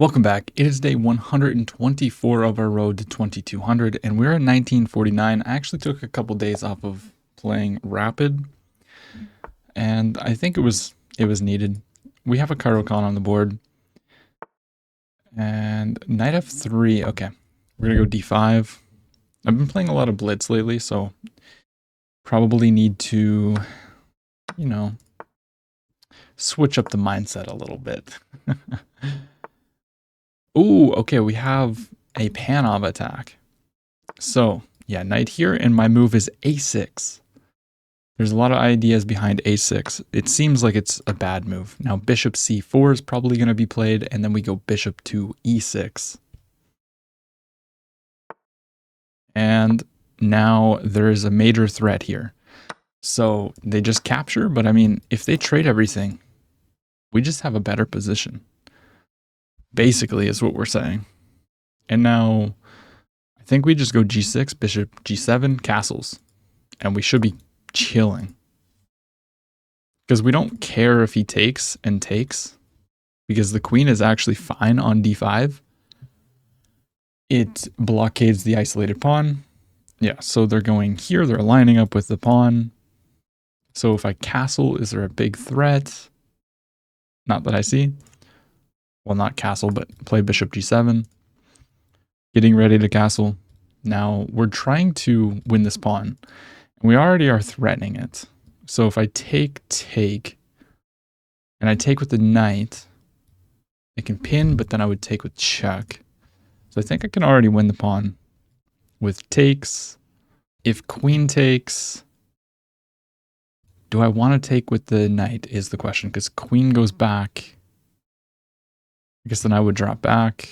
Welcome back. It is day 124 of our road to 2200, and we're at 1949. I actually took a couple days off of playing Rapid, and I think it was needed. We have a Kairokan on the board, and knight f3. Okay, we're gonna go d5. I've been playing a lot of Blitz lately, so probably need to, you know, switch up the mindset a little bit. Ooh, okay, we have a Panov attack. So, yeah, knight here, and my move is a6. There's a lot of ideas behind a6. It seems like it's a bad move. Now, bishop c4 is probably going to be played, and then we go bishop to e6. And now there is a major threat here. So they just capture, but I mean, if they trade everything, we just have a better position. Basically, is what we're saying. And now, I think we just go g6, bishop g7, castles. And we should be chilling. Because we don't care if he takes and takes. Because the queen is actually fine on d5. It blockades the isolated pawn. Yeah, so they're going here. They're lining up with the pawn. So if I castle, is there a big threat? Not that I see. Well, not castle, but play bishop g7. Getting ready to castle. Now, we're trying to win this pawn. We already are threatening it. So if I take, and I take with the knight, I can pin, but then I would take with check. So I think I can already win the pawn with takes. If queen takes, do I want to take with the knight is the question, because queen goes back. I guess then I would drop back.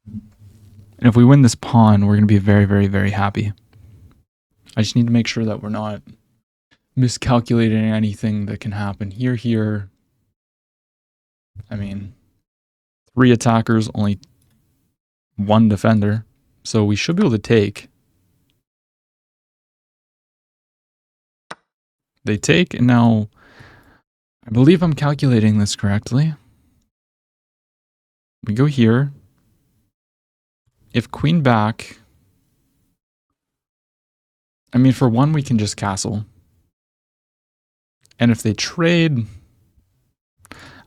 And if we win this pawn, we're going to be very, very, very happy. I just need to make sure that we're not miscalculating anything that can happen here. I mean, 3 attackers, only 1 defender. So we should be able to take. They take, and now I believe I'm calculating this correctly. We go here. If queen back, I mean, for 1, we can just castle. And if they trade,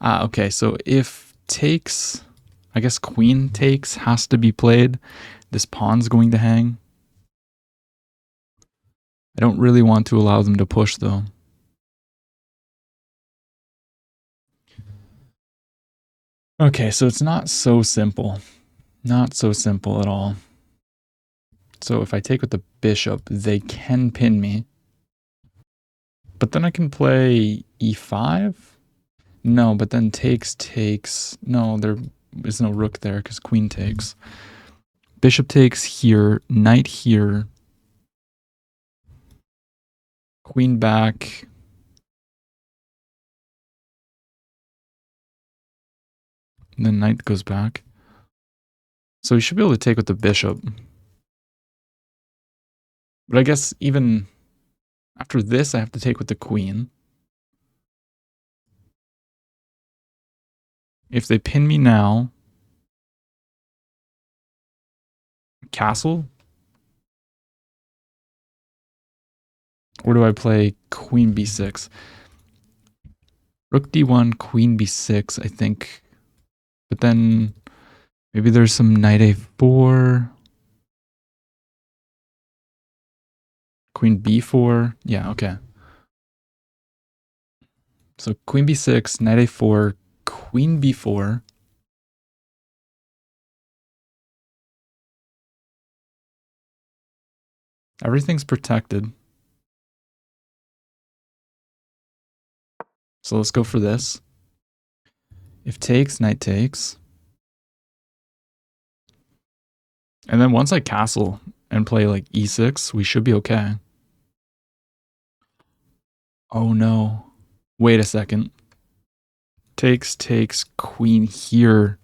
okay, so if takes, I guess queen takes has to be played. This pawn's going to hang. I don't really want to allow them to push, though. Okay, so it's not so simple. Not so simple at all. So if I take with the bishop, they can pin me. But then I can play e5? No, but then takes. No, there is no rook there because queen takes. Bishop takes here, knight here. Queen back. And then knight goes back. So we should be able to take with the bishop. But I guess even after this, I have to take with the queen. If they pin me now, castle? Or do I play queen b6? Rook d1, queen b6, I think. But then maybe there's some knight a4. Queen b4. Yeah, okay. So queen b6, knight a4, queen b4. Everything's protected. So let's go for this. If takes, knight takes. And then once I castle and play like e6, we should be okay. Oh no. Wait a second. Takes, queen here.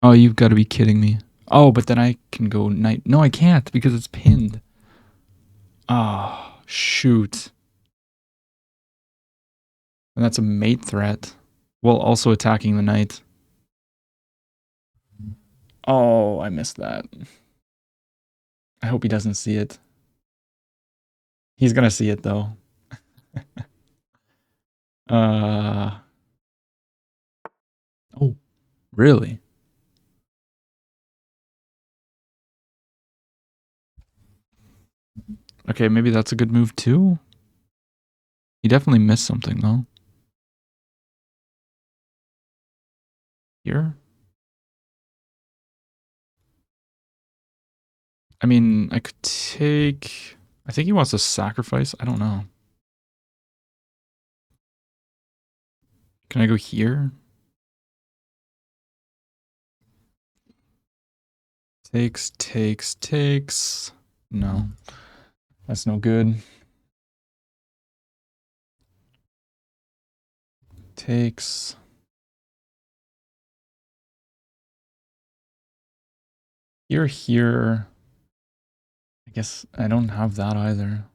Oh, you've got to be kidding me. Oh, but then I can go knight. No, I can't because it's pinned. Oh, shoot. And that's a mate threat, while also attacking the knight. Oh, I missed that. I hope he doesn't see it. He's gonna see it though. Oh, really? Okay, maybe that's a good move too. He definitely missed something though. Here? I mean, I could take... I think he wants to sacrifice. I don't know. Can I go here? Takes. No. That's no good. Takes. Here. I guess I don't have that either.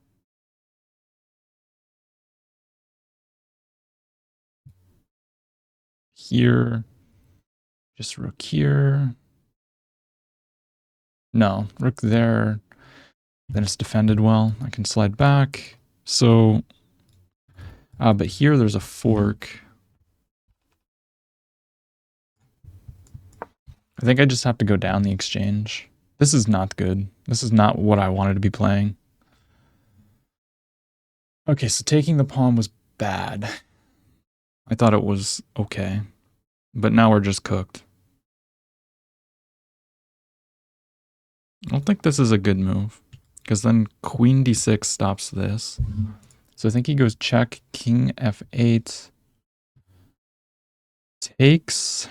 Here. Just rook here. No, rook there. Then it's defended well. I can slide back. So, but here there's a fork. I think I just have to go down the exchange. This is not good. This is not what I wanted to be playing. Okay, so taking the pawn was bad. I thought it was okay. But now we're just cooked. I don't think this is a good move. Because then queen d6 stops this. So I think he goes check, king f8. Takes.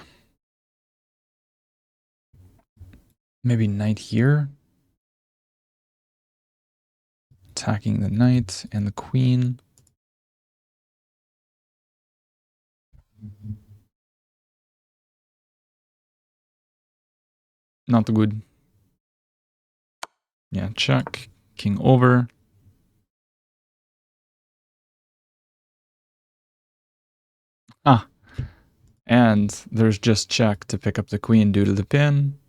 Maybe knight here. Attacking the knight and the queen. Not good. Yeah, check. King over. Ah. And there's just check to pick up the queen due to the pin.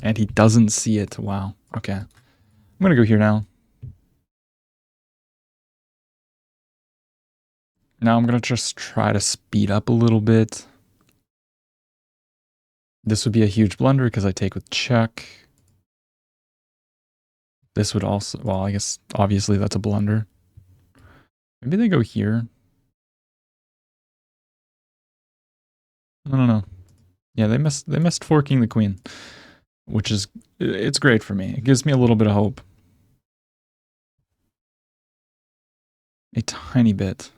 And he doesn't see it. Wow. Okay. I'm going to go here now. Now I'm going to just try to speed up a little bit. This would be a huge blunder because I take with check. This would also, well, I guess obviously that's a blunder. Maybe they go here. No. Yeah, they missed forking the queen, which is, it's great for me. It gives me a little bit of hope. A tiny bit.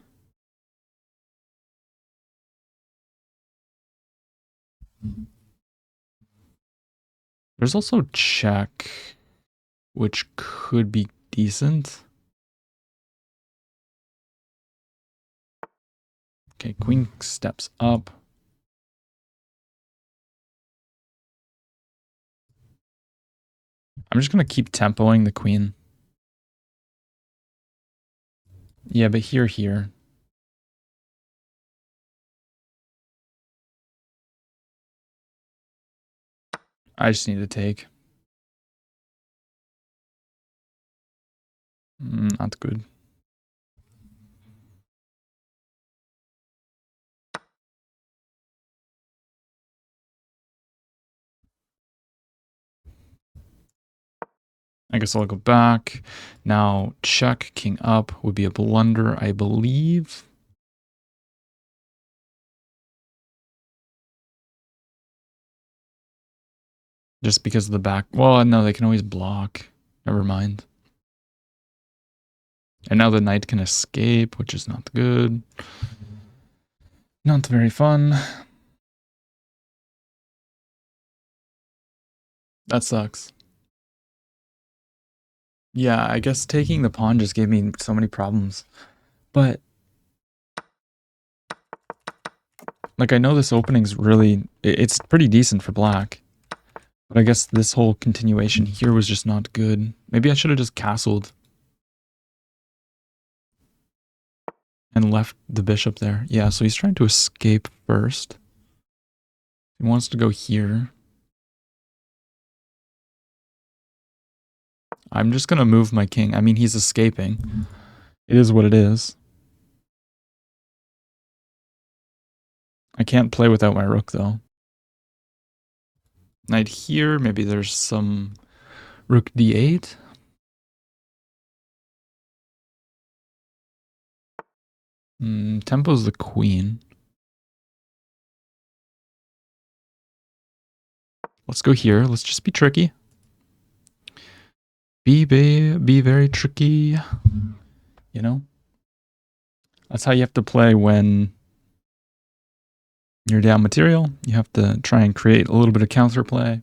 There's also check, which could be decent. Okay, queen steps up. I'm just going to keep tempoing the queen. Yeah, but here. I just need to take. Not good. I guess I'll go back. Now, check, king up would be a blunder, I believe. Just because of the back. Well, no, they can always block. Never mind. And now the knight can escape, which is not good. Not very fun. That sucks. Yeah, I guess taking the pawn just gave me so many problems. But like, I know this opening's really, it's pretty decent for black. But I guess this whole continuation here was just not good. Maybe I should have just castled. and left the bishop there. Yeah, so he's trying to escape first. He wants to go here. I'm just going to move my king. I mean, he's escaping. It is what it is. I can't play without my rook, though. Knight here. Maybe there's some rook d8. Tempo's the queen. Let's go here. Let's just be tricky. Be very tricky. You know? That's how you have to play when you're down material. You have to try and create a little bit of counterplay.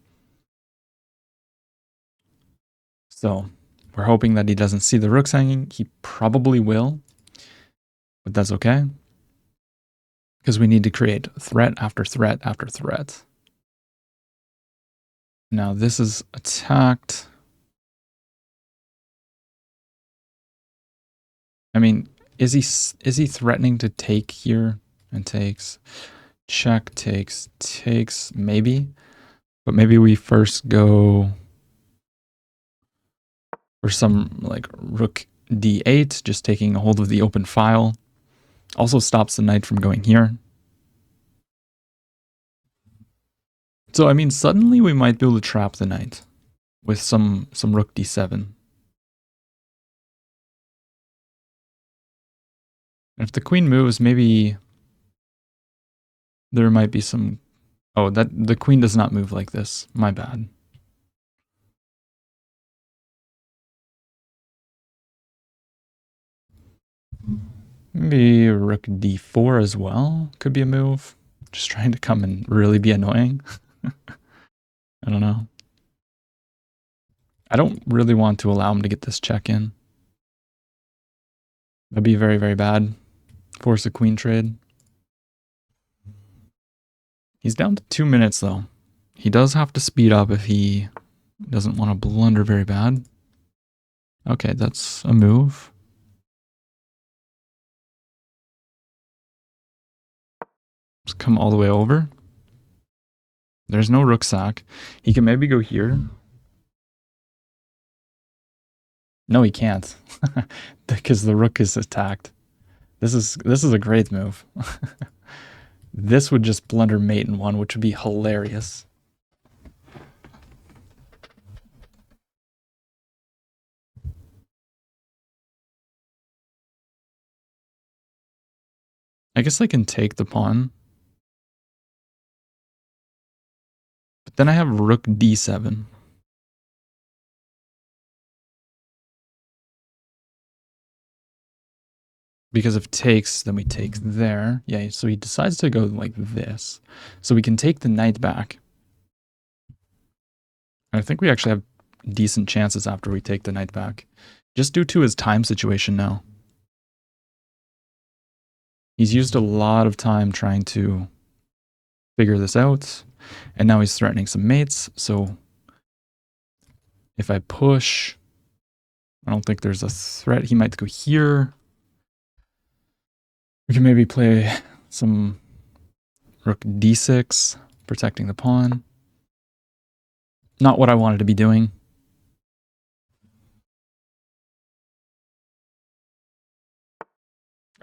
So we're hoping that he doesn't see the rooks hanging. He probably will, but that's okay. Because we need to create threat after threat after threat. Now this is attacked. I mean, is he threatening to take here? And takes. Check, takes, maybe. But maybe we first go for some like rook d8, just taking a hold of the open file. Also stops the knight from going here. So I mean, suddenly we might be able to trap the knight with some rook d7. And if the queen moves, maybe there might be some... Oh, that the queen does not move like this. My bad. Maybe rook d4 as well could be a move. Just trying to come and really be annoying. I don't know. I don't really want to allow him to get this check in. That'd be very, very bad. Force a queen trade. He's down to 2 minutes though. He does have to speed up if he doesn't want to blunder very bad. Okay, that's a move. Let's come all the way over. There's no rook sack. He can maybe go here. No, he can't. Because the rook is attacked. This is a great move. This would just blunder mate in one, which would be hilarious. I guess I can take the pawn. But then I have rook d7. Because if takes, then we take there. Yeah, so he decides to go like this. So we can take the knight back. And I think we actually have decent chances after we take the knight back. Just due to his time situation now. He's used a lot of time trying to figure this out. And now he's threatening some mates. So if I push, I don't think there's a threat. He might go here. We can maybe play some rook d6, protecting the pawn. Not what I wanted to be doing.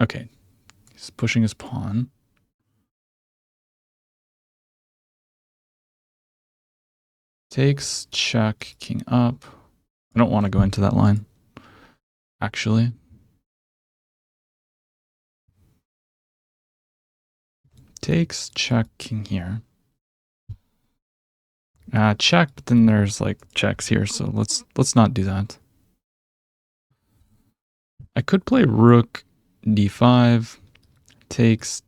Okay, he's pushing his pawn. Takes, check, king up. I don't want to go into that line, actually. Takes, check, king here. Check, but then there's like checks here, so let's not do that. I could play rook d5, takes.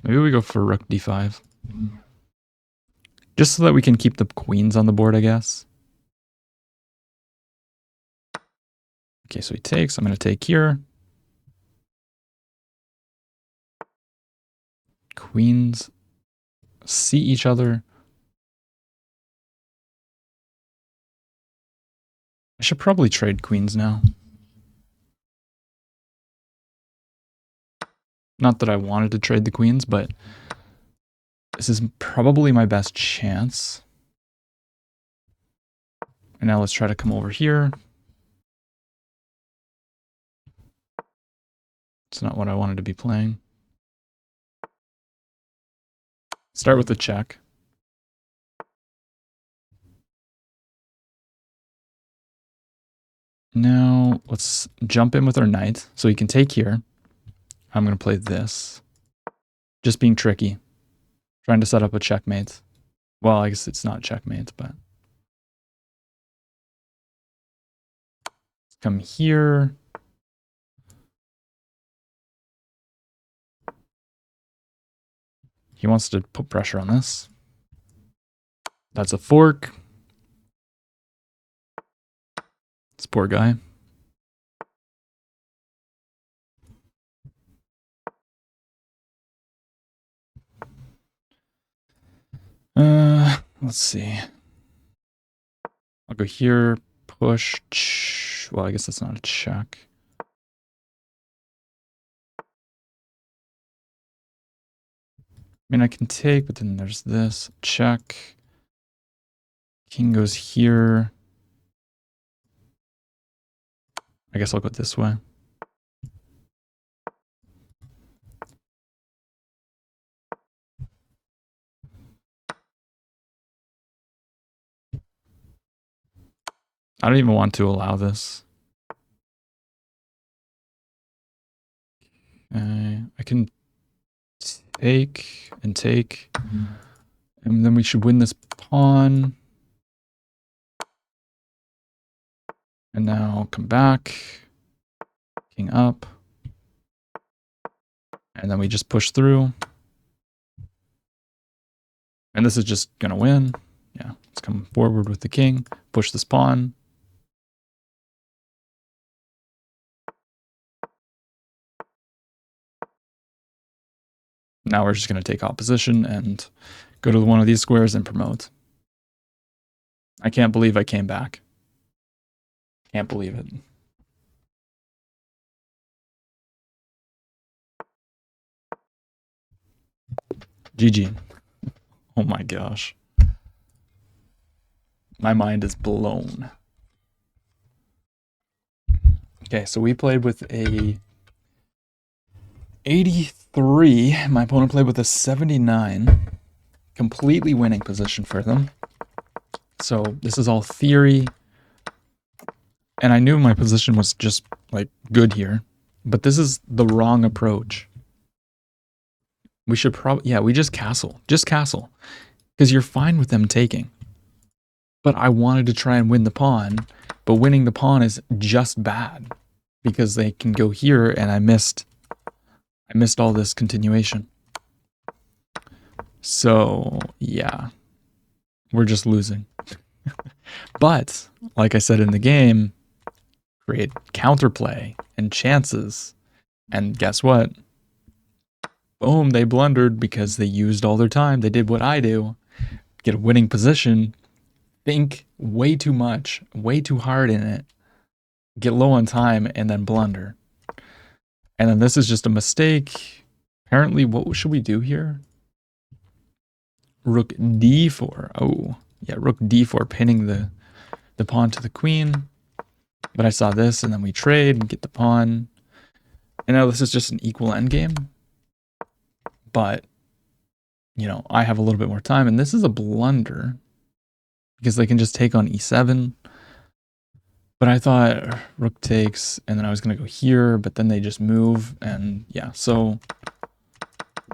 Maybe we go for rook d5. Just so that we can keep the queens on the board, I guess. Okay, so he takes. I'm going to take here. Queens see each other. I should probably trade queens now. Not that I wanted to trade the queens, but this is probably my best chance. And now let's try to come over here. It's not what I wanted to be playing. Start with the check. Now let's jump in with our knight so he can take here. I'm going to play this. Just being tricky. Trying to set up a checkmate. Well, I guess it's not checkmate, but... Let's come here. He wants to put pressure on this. That's a fork. This poor guy. Let's see. I'll go here, push. Well, I guess that's not a check. I mean, I can take, but then there's this. Check. King goes here. I guess I'll go this way. I don't even want to allow this. I can take and take. And then we should win this pawn. And now come back. King up. And then we just push through. And this is just going to win. Yeah, let's come forward with the king. Push this pawn. Now we're just going to take opposition and go to one of these squares and promote. I can't believe I came back. Can't believe it. GG. Oh my gosh. My mind is blown. Okay, so we played with a 83. My opponent played with a 79. Completely winning position for them. So this is all theory. And I knew my position was just like good here. But this is the wrong approach. We should probably, yeah, we just castle. Just castle. Because you're fine with them taking. But I wanted to try and win the pawn. But winning the pawn is just bad. Because they can go here and I missed all this continuation. So, yeah. We're just losing. But, like I said in the game, create counterplay and chances. And guess what? Boom, they blundered because they used all their time. They did what I do. Get a winning position. Think way too much, way too hard in it. Get low on time and then blunder. And then this is just a mistake. Apparently, what should we do here? Rook d4. Oh, yeah, rook d4, pinning the pawn to the queen. But I saw this, and then we trade and get the pawn. And now this is just an equal endgame. But, you know, I have a little bit more time. And this is a blunder. Because they can just take on e7. But I thought rook takes, and then I was going to go here, but then they just move, and yeah, so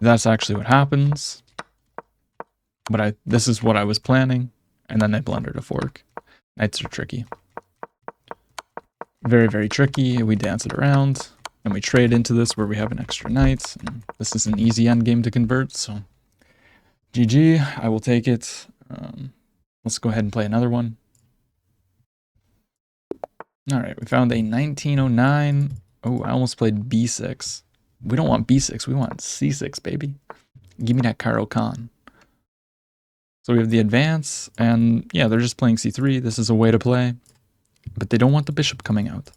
that's actually what happens. But this is what I was planning, and then they blundered a fork. Knights are tricky. Very, very tricky. We dance it around, and we trade into this where we have an extra knight, and this is an easy endgame to convert, so GG, I will take it. Let's go ahead and play another one. All right, we found a 1909. Oh, I almost played b6. We don't want b6, we want c6, baby. Give me that Caro Khan. So we have the advance, and yeah, they're just playing c3. This is a way to play. But they don't want the bishop coming out.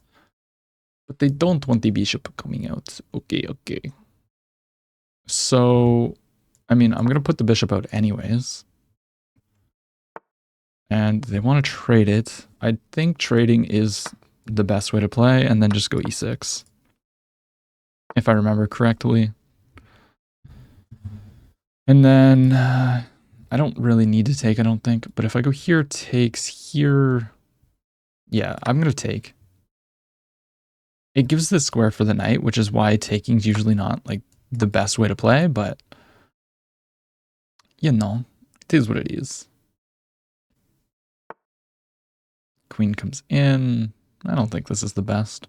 But they don't want the bishop coming out. Okay, okay. So, I mean, I'm going to put the bishop out anyways. And they want to trade it. I think trading is the best way to play, and then just go e6. If I remember correctly. And then I don't really need to take, I don't think. But if I go here, takes here. Yeah, I'm going to take. It gives the square for the knight, which is why taking is usually not like the best way to play, but you know, it is what it is. Queen comes in. I don't think this is the best.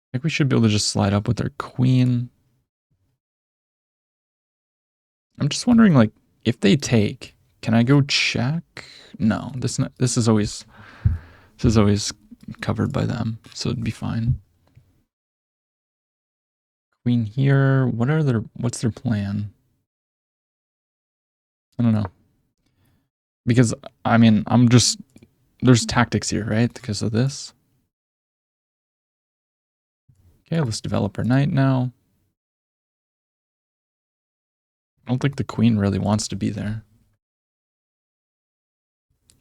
I think we should be able to just slide up with our queen. I'm just wondering, like, if they take, can I go check? No, this is always covered by them, so it'd be fine. Queen here. What's their plan? I don't know. Because I mean, there's tactics here, right? Because of this. Okay, let's develop our knight now. I don't think the queen really wants to be there.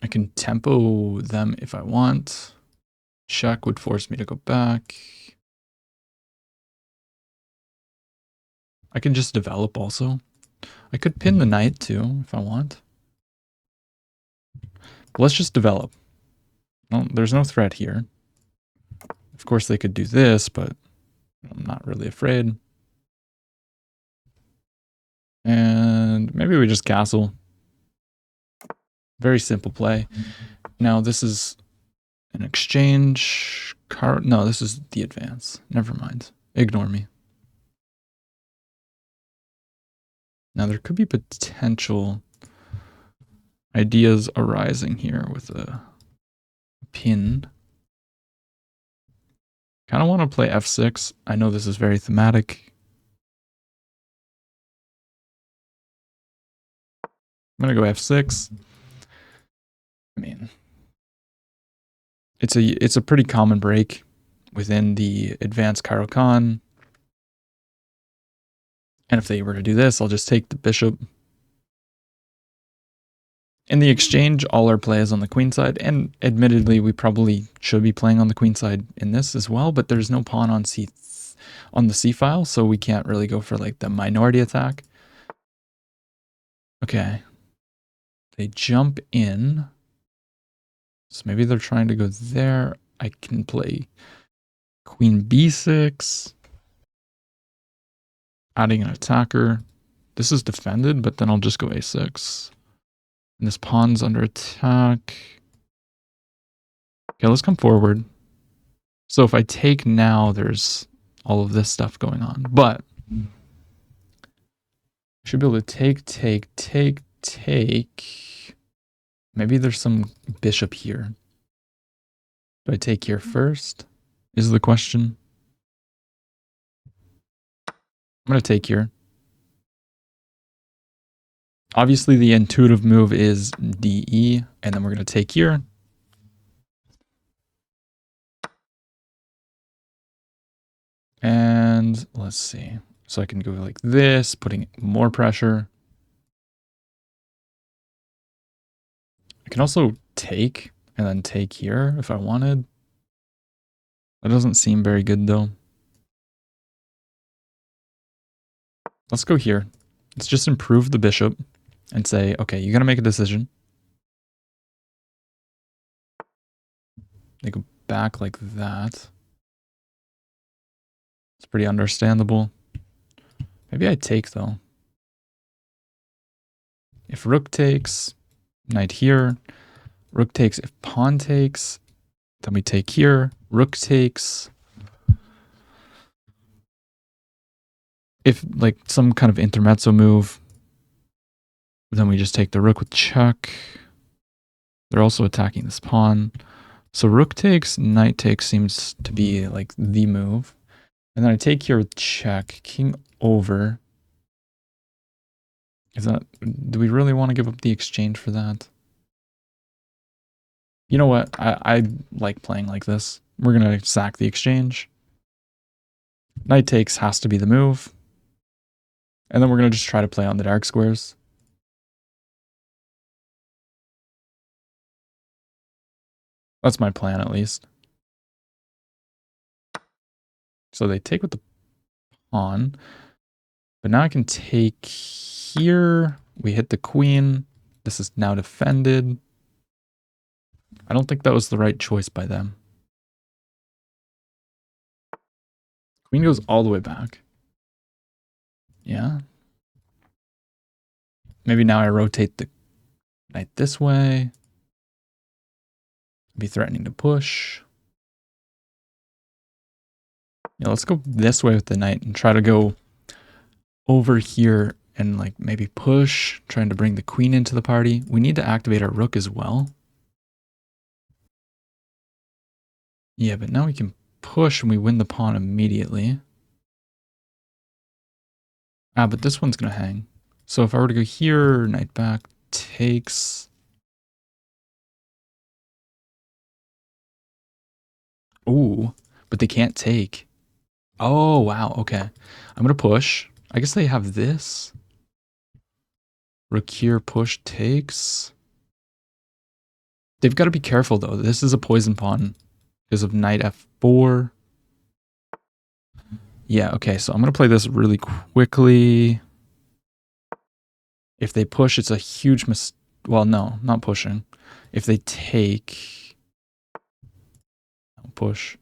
I can tempo them if I want. Check would force me to go back. I can just develop also. I could pin the knight too if I want. But let's just develop. Well, there's no threat here. Of course they could do this, but I'm not really afraid. And maybe we just castle. Very simple play. Now this is an exchange card. No, this is the advance. Never mind. Ignore me. Now there could be potential ideas arising here with a pin. Kind of want to play f6. I know this is very thematic. I'm going to go f6. I mean, it's a pretty common break within the advanced Caro-Kann. And if they were to do this, I'll just take the bishop. In the exchange, all our play is on the queen side, and admittedly, we probably should be playing on the queen side in this as well, but there's no pawn on the c file, so we can't really go for like the minority attack. Okay. They jump in. So maybe they're trying to go there. I can play queen b6. Adding an attacker. This is defended, but then I'll just go a6. And this pawn's under attack. Okay, let's come forward. So if I take now, there's all of this stuff going on. But I should be able to take. Maybe there's some bishop here. Do I take here first? Is the question. I'm going to take here. Obviously, the intuitive move is DE, and then we're going to take here. And let's see. So I can go like this, putting more pressure. I can also take and then take here if I wanted. That doesn't seem very good though. Let's go here. Let's just improve the bishop and say, okay, you got to make a decision. They go back like that. It's pretty understandable. Maybe I take though. If rook takes, knight here. Rook takes, if pawn takes, then we take here. Rook takes. If like some kind of intermezzo move, then we just take the rook with check. They're also attacking this pawn. So rook takes, knight takes seems to be like the move. And then I take here with check, king over. Is that, do we really want to give up the exchange for that? You know what? I like playing like this. We're going to sack the exchange. Knight takes has to be the move. And then we're going to just try to play on the dark squares. That's my plan, at least. So they take with the pawn. But now I can take here. We hit the queen. This is now defended. I don't think that was the right choice by them. Queen goes all the way back. Yeah. Maybe now I rotate the knight this way. Be threatening to push. Yeah, let's go this way with the knight and try to go over here and like maybe push, trying to bring the queen into the party. We need to activate our rook as well. Yeah, but now we can push and we win the pawn immediately. Ah, but this one's going to hang. So if I were to go here, knight back takes. Ooh, but they can't take. Oh, wow. Okay. I'm going to push. I guess they have this. Rook here, push takes. They've got to be careful, though. This is a poison pawn because of knight f4. Yeah, okay. So I'm going to play this really quickly. If they push, it's a huge mistake. Well, no, not pushing. If they take... push.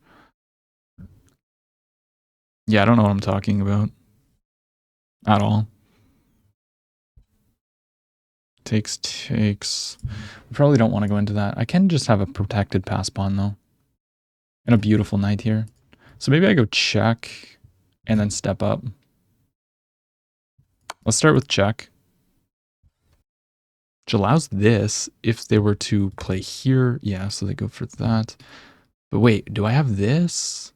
Yeah, I don't know what I'm talking about. At all. Takes. We probably don't want to go into that. I can just have a protected pass pawn, though. And a beautiful knight here. So maybe I go check and then step up. Let's start with check. Which allows this if they were to play here. Yeah, so they go for that. But wait, do I have this?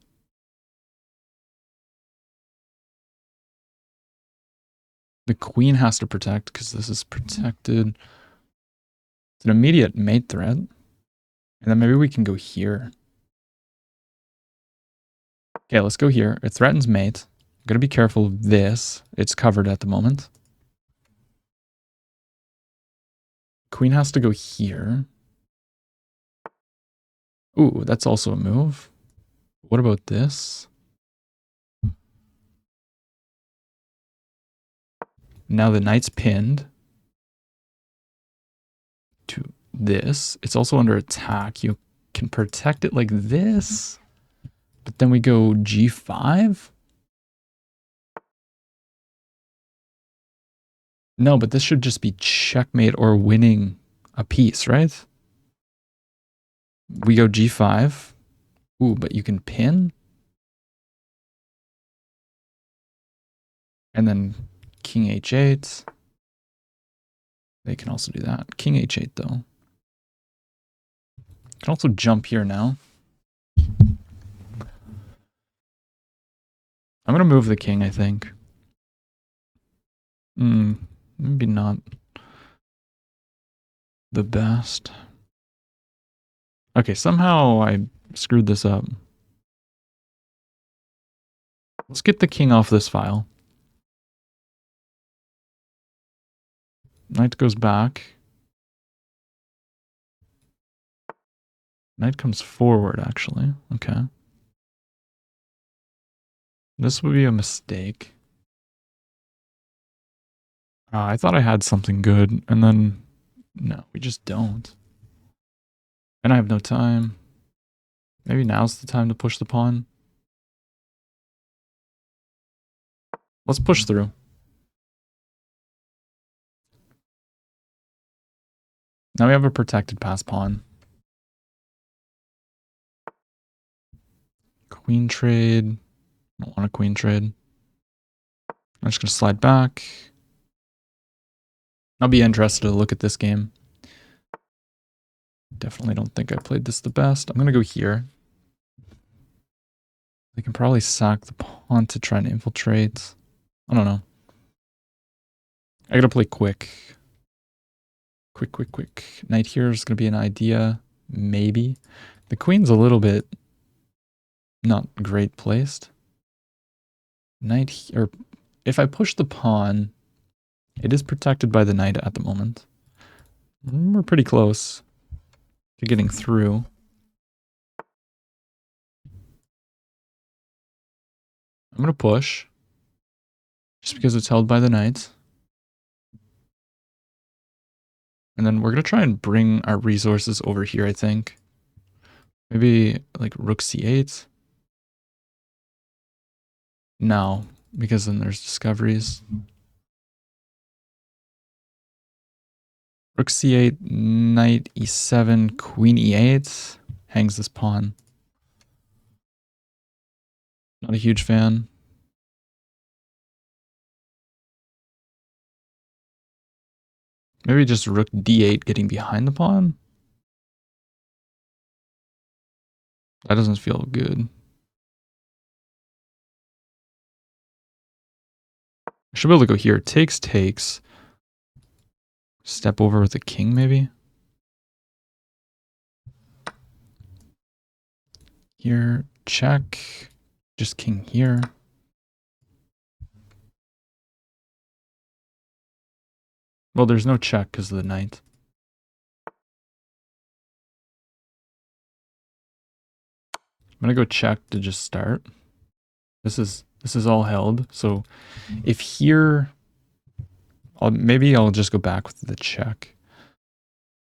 The queen has to protect because this is protected. It's an immediate mate threat. And then maybe we can go here. Okay, let's go here. It threatens mate. I'm going to be careful of this. It's covered at the moment. Queen has to go here. Ooh, that's also a move. What about this? Now the knight's pinned to this. It's also under attack. You can protect it like this. But then we go g5? No, but this should just be checkmate or winning a piece, right? We go g5. Ooh, but you can pin. And then king h8. They can also do that. King h8, though. Can also jump here now. I'm going to move the king, I think. Maybe not the best. Okay, somehow I screwed this up. Let's get the king off this file. Knight goes back. Knight comes forward, actually. Okay. This would be a mistake. I thought I had something good, and then... No, we just don't. And I have no time. Maybe now's the time to push the pawn. Let's push through. Now we have a protected pass pawn. Queen trade. I don't want a queen trade. I'm just going to slide back. I'll be interested to look at this game. Definitely don't think I played this the best. I'm going to go here. They can probably sack the pawn to try and infiltrate. I don't know. I got to play quick. Quick. Knight here is going to be an idea. maybe. The queen's a little bit not great placed. Knight, or if I push the pawn, it is protected by the knight at the moment. We're pretty close to getting through. I'm going to push, just because it's held by the knight. And then we're going to try and bring our resources over here, I think. Maybe like rook c8. No, because then there's discoveries. Rook c8, knight e7, queen e8. Hangs this pawn. Not a huge fan. Maybe just rook d8 getting behind the pawn. That doesn't feel good. I should be able to go here. Takes, takes. Step over with the king, maybe? Here, check. Just king here. Well, there's no check because of the knight. I'm gonna go check to just start. This is all held. So if here, maybe I'll just go back with the check,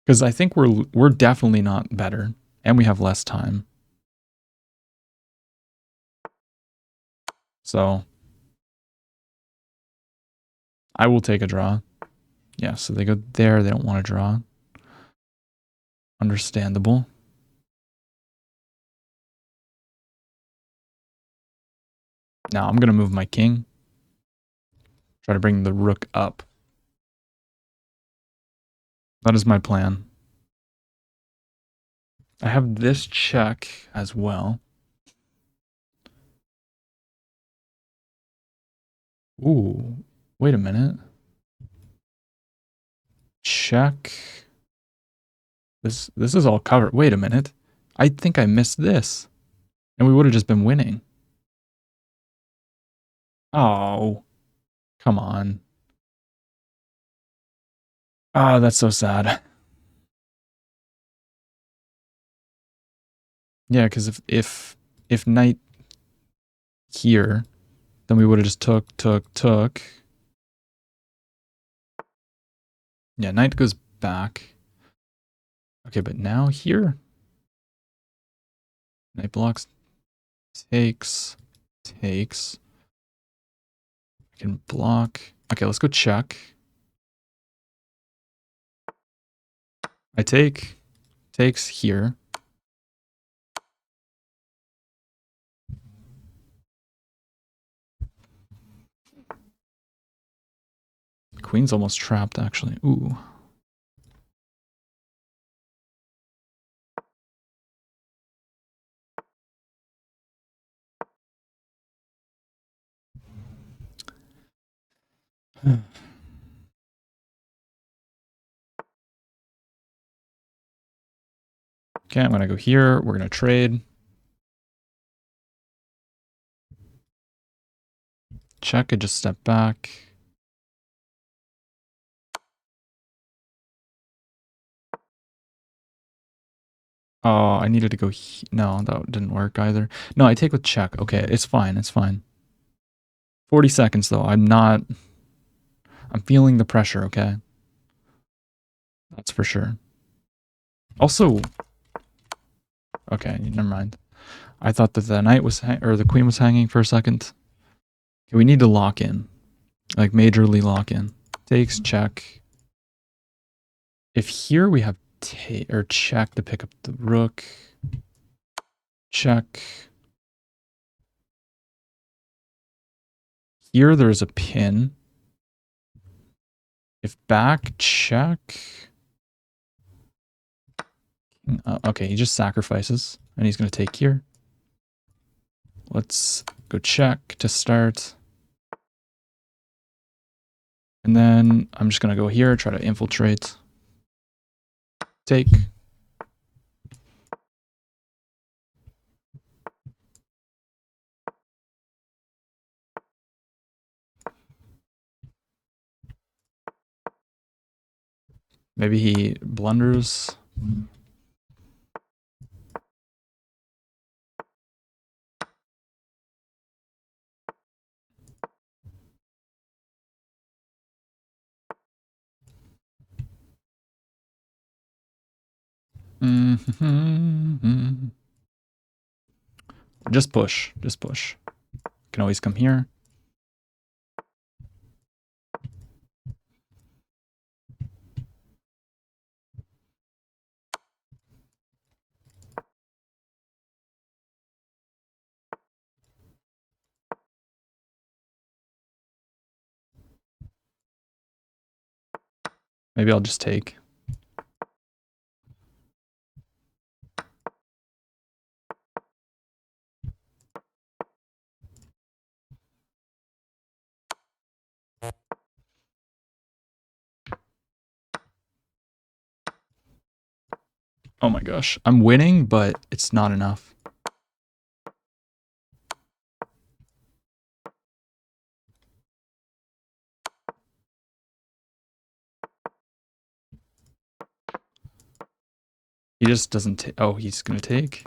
because I think we're definitely not better, and we have less time. So I will take a draw. Yeah, so they go there. They don't want to draw. Understandable. Now I'm going to move my king. Try to bring the rook up. That is my plan. I have this check as well. Ooh, wait a minute. Check. This is all covered. Wait a minute. I think I missed this. And we would have just been winning. Oh, come on. Oh, that's so sad. Yeah, because if knight here, then we would have just took. Yeah, knight goes back. Okay, but now here, knight blocks, takes. I can block. Okay, let's go check. I take, takes here. Queen's almost trapped, actually. Ooh. Okay, I'm gonna go here. We're gonna trade. Check, I just step back. Oh, I needed to go. No, that didn't work either. No, I take with check. Okay, it's fine. It's fine. 40 seconds though. I'm feeling the pressure. Okay, that's for sure. Also, okay, never mind. I thought that the knight was or the queen was hanging for a second. Okay, we need to lock in, like majorly lock in. Takes, check. If here we have take or check to pick up the rook. Check. Here there's a pin. If back, check. Okay, he just sacrifices, and he's going to take here. Let's go check to start. And then I'm just going to go here, try to infiltrate. Take. Maybe he blunders. Mm-hmm. Just push. Just push. Can always come here. Maybe I'll just take. Oh my gosh. I'm winning, but it's not enough. He just doesn't take. Oh, he's gonna take.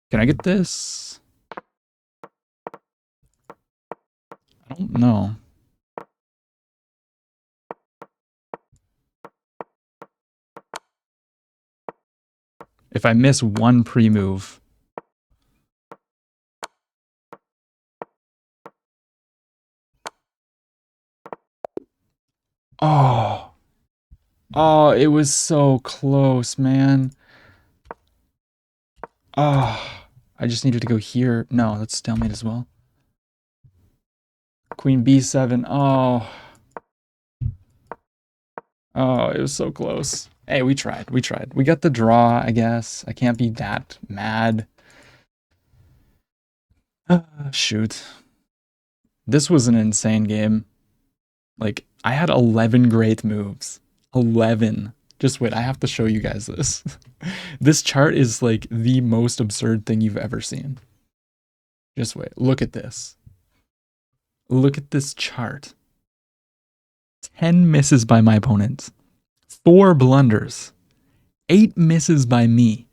Can I get this? I don't know. If I miss one pre-move. Oh. Oh, it was so close, man. Oh. I just needed to go here. No, that's stalemate as well. Queen b7. Oh. Oh, it was so close. Hey, we tried. We tried. We got the draw, I guess. I can't be that mad. Shoot. This was an insane game. Like, I had 11 great moves. 11. Just wait, I have to show you guys this. This chart is like the most absurd thing you've ever seen. Just wait. Look at this. Look at this chart. 10 misses by my opponent. 4 blunders. 8 misses by me.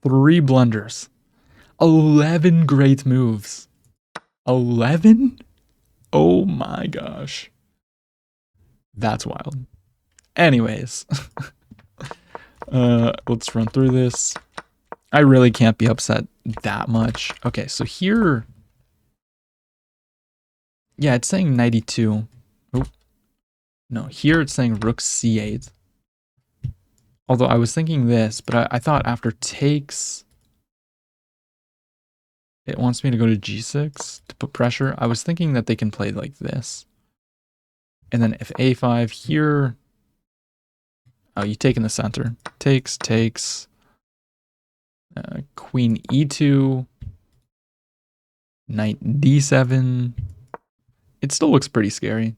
3 blunders. 11 great moves. 11? Oh my gosh. That's wild. Anyways. Let's run through this. I really can't be upset that much. Okay, so here... Yeah, it's saying 92. Oh. No, here it's saying rook c8. Although I was thinking this, but I thought after takes... It wants me to go to g6 to put pressure. I was thinking that they can play like this. And then if a5 here... Oh, you take in the center. Takes, takes. Queen e2. Knight d7. It still looks pretty scary.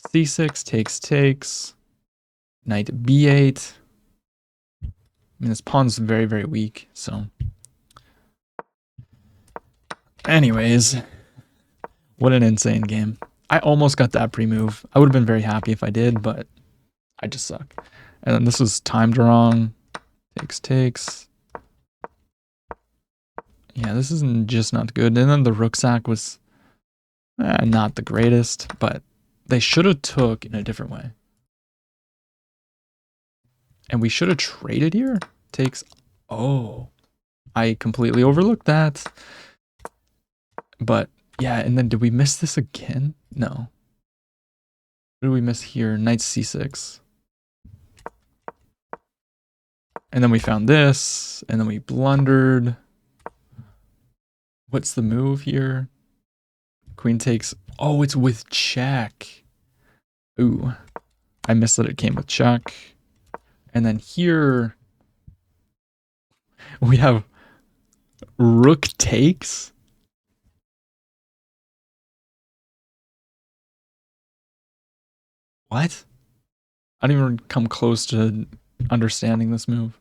c6, takes, takes. Knight b8. I mean, this pawn's very, very weak, so... Anyways, what an insane game. I almost got that pre-move. I would have been very happy if I did, but I just suck. And then this was timed wrong. Takes, takes. Yeah, this is just not good. And then the rook sack was not the greatest, but they should have took in a different way. And we should have traded here. Takes. Oh, I completely overlooked that. But yeah, and then did we miss this again? No. What did we miss here? Knight c6. And then we found this, and then we blundered. What's the move here? Queen takes. Oh, it's with check. Ooh, I missed that it came with check. And then here we have rook takes. What? I didn't even come close to understanding this move.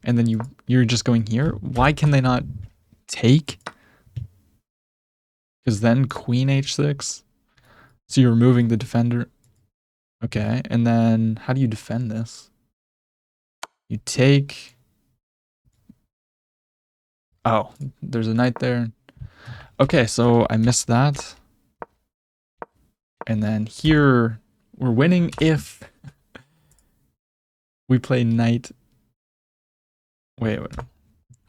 And then you're just going here? Why can they not take? Because then queen h6. So you're removing the defender. Okay, and then how do you defend this? You take... Oh, there's a knight there. Okay, so I missed that. And then here, we're winning if we play knight. Wait.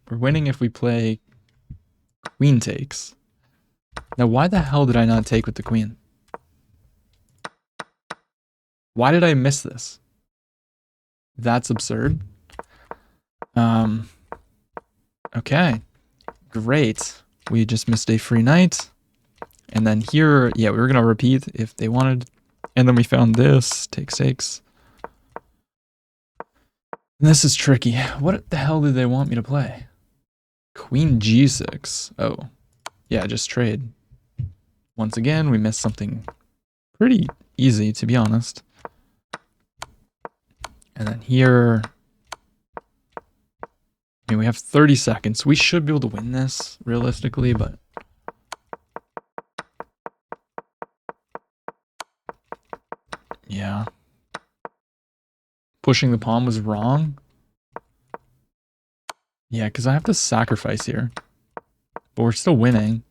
We're winning if we play queen takes. Now, why the hell did I not take with the queen? Why did I miss this? That's absurd. Okay. Great. We just missed a free knight. And then here, yeah, we were going to repeat if they wanted. And then we found this, take 6. And this is tricky. What the hell did they want me to play? Queen g6. Oh, yeah, just trade. Once again, we missed something pretty easy, to be honest. And then here, I mean, we have 30 seconds. We should be able to win this, realistically, but... yeah. Pushing the pawn was wrong. Yeah, because I have to sacrifice here. But we're still winning.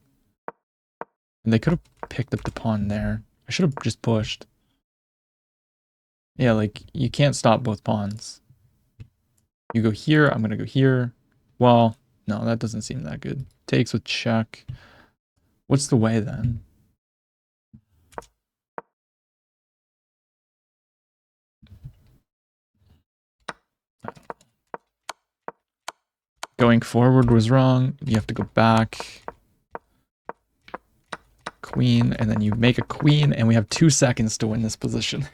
And they could have picked up the pawn there. I should have just pushed. Yeah, like, you can't stop both pawns. You go here, I'm going to go here. Well, no, that doesn't seem that good. Takes with check. What's the way then? Going forward was wrong. You have to go back. Queen, and then you make a queen, and we have 2 seconds to win this position.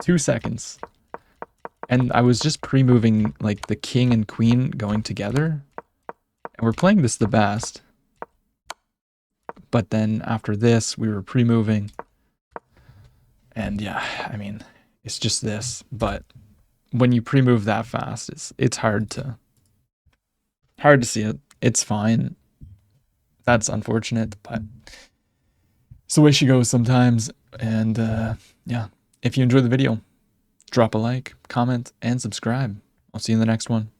2 seconds. And I was just pre-moving, like, the king and queen going together. And we're playing this the best. But then after this, we were pre-moving. And yeah, I mean, it's just this. But when you pre-move that fast, it's hard to see it. It's fine. That's unfortunate, but it's the way she goes sometimes. And yeah, if you enjoyed the video, drop a like, comment, and subscribe. I'll see you in the next one.